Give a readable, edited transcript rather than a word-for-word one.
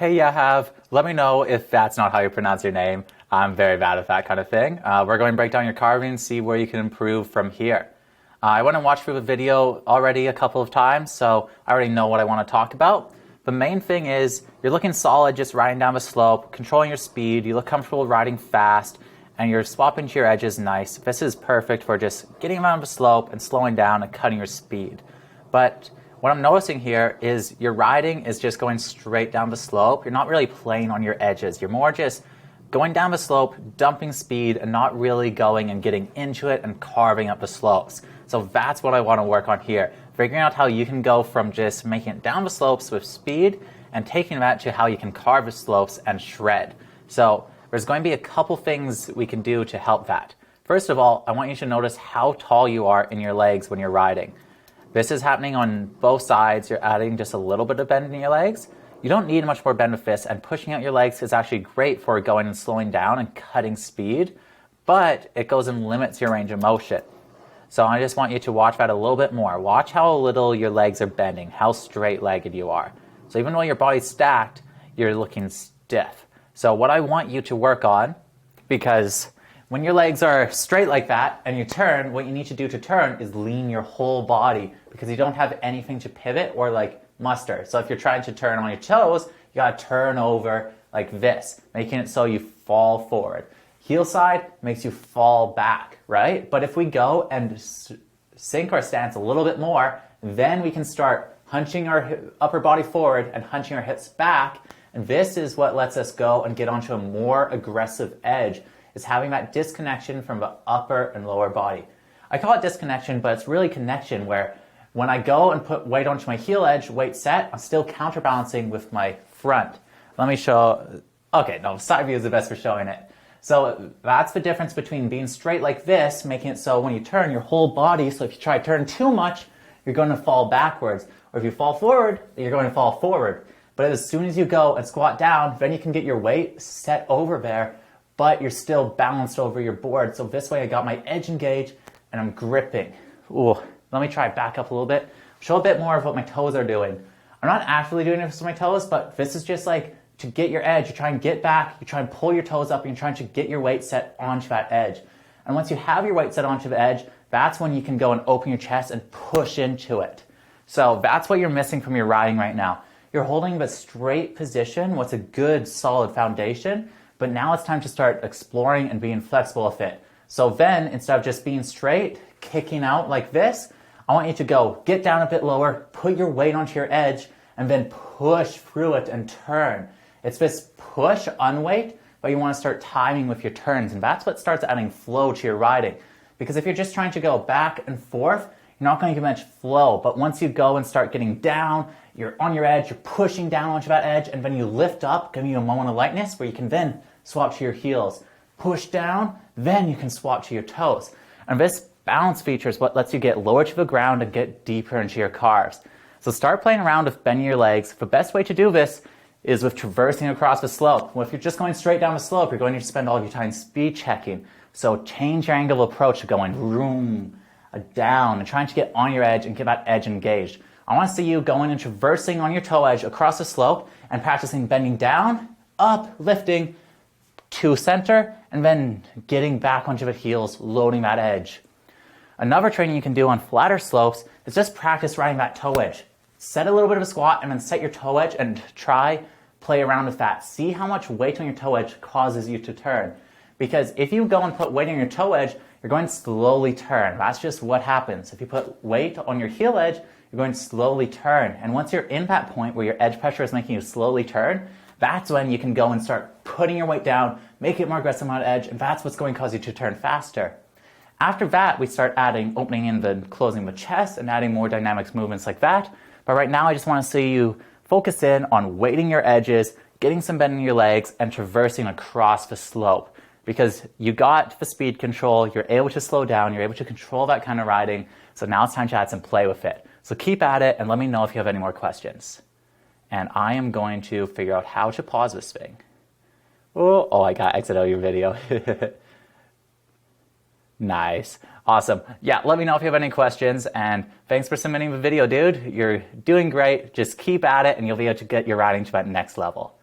Hey Yahave, let me know if that's not how you pronounce your name. I'm very bad at that kind of thing. We're going to break down your carving and see where you can improve from here. I went and watched through the video already a couple of times, so I already know what I want to talk about. The main thing is you're looking solid just riding down the slope, controlling your speed, you look comfortable riding fast, and you're swapping to your edges nice. This is perfect for just getting around the slope and slowing down and cutting your speed. But what I'm noticing here is your riding is just going straight down the slope. You're not really playing on your edges. You're more just going down the slope, dumping speed, and not really going and getting into it and carving up the slopes. So that's what I want to work on here. Figuring out how you can go from just making it down the slopes with speed and taking that to how you can carve the slopes and shred. So there's going to be a couple things we can do to help that. First of all, I want you to notice how tall you are in your legs when you're riding. This is happening on both sides. You're adding just a little bit of bend in your legs. You don't need much more bend with this, and pushing out your legs is actually great for going and slowing down and cutting speed, but it goes and limits your range of motion. So I just want you to watch that a little bit more. Watch how little your legs are bending, how straight-legged you are. So even though your body's stacked, you're looking stiff. So what I want you to work on, because when your legs are straight like that and you turn, what you need to do to turn is lean your whole body because you don't have anything to pivot or like muster. So if you're trying to turn on your toes, you gotta turn over like this, making it so you fall forward. Heel side makes you fall back, right? But if we go and sink our stance a little bit more, then we can start hunching our upper body forward and hunching our hips back. And this is what lets us go and get onto a more aggressive edge, is having that disconnection from the upper and lower body. I call it disconnection, but it's really connection, where when I go and put weight onto my heel edge, weight set, I'm still counterbalancing with my front. Let me show, okay, no, side view is the best for showing it. So that's the difference between being straight like this, making it so when you turn your whole body, so if you try to turn too much, you're going to fall backwards. Or if you fall forward, you're going to fall forward. But as soon as you go and squat down, then you can get your weight set over there, but you're still balanced over your board. So this way I got my edge engaged and I'm gripping. Ooh, let me try back up a little bit. Show a bit more of what my toes are doing. I'm not actually doing this with my toes, but this is just like to get your edge. You try and get back, you try and pull your toes up, and you're trying to get your weight set onto that edge. And once you have your weight set onto the edge, that's when you can go and open your chest and push into it. So that's what you're missing from your riding right now. You're holding the straight position, what's a good solid foundation, but now it's time to start exploring and being flexible with it. So then, instead of just being straight, kicking out like this, I want you to go get down a bit lower, put your weight onto your edge, and then push through it and turn. It's this push unweight, but you want to start timing with your turns, and that's what starts adding flow to your riding. Because if you're just trying to go back and forth, you're not going to get much flow. But once you go and start getting down, you're on your edge, you're pushing down onto that edge, and then you lift up, giving you a moment of lightness where you can then swap to your heels. Push down, then you can swap to your toes. And this balance feature is what lets you get lower to the ground and get deeper into your carves. So start playing around with bending your legs. The best way to do this is with traversing across the slope. Well, if you're just going straight down the slope, you're going to spend all of your time speed checking. So change your angle of approach to going vroom, down, and trying to get on your edge and get that edge engaged. I want to see you going and traversing on your toe edge across the slope and practicing bending down, up, lifting to center, and then getting back onto the heels, loading that edge. Another training you can do on flatter slopes is just practice riding that toe edge. Set a little bit of a squat and then set your toe edge and play around with that. See how much weight on your toe edge causes you to turn. Because if you go and put weight on your toe edge, you're going to slowly turn. That's just what happens. If you put weight on your heel edge, you're going to slowly turn. And once you're in that point where your edge pressure is making you slowly turn, that's when you can go and start putting your weight down, make it more aggressive on the edge, and that's what's going to cause you to turn faster. After that, we start adding, opening in the closing the chest and adding more dynamics movements like that. But right now, I just want to see you focus in on weighting your edges, getting some bend in your legs, and traversing across the slope. Because you got the speed control, you're able to slow down, you're able to control that kind of riding. So now it's time to add some play with it. So keep at it and let me know if you have any more questions. And I am going to figure out how to pause this thing. Oh, I got exit out of your video. Nice. Awesome. Yeah, let me know if you have any questions, and thanks for submitting the video, dude. You're doing great. Just keep at it and you'll be able to get your riding to that next level.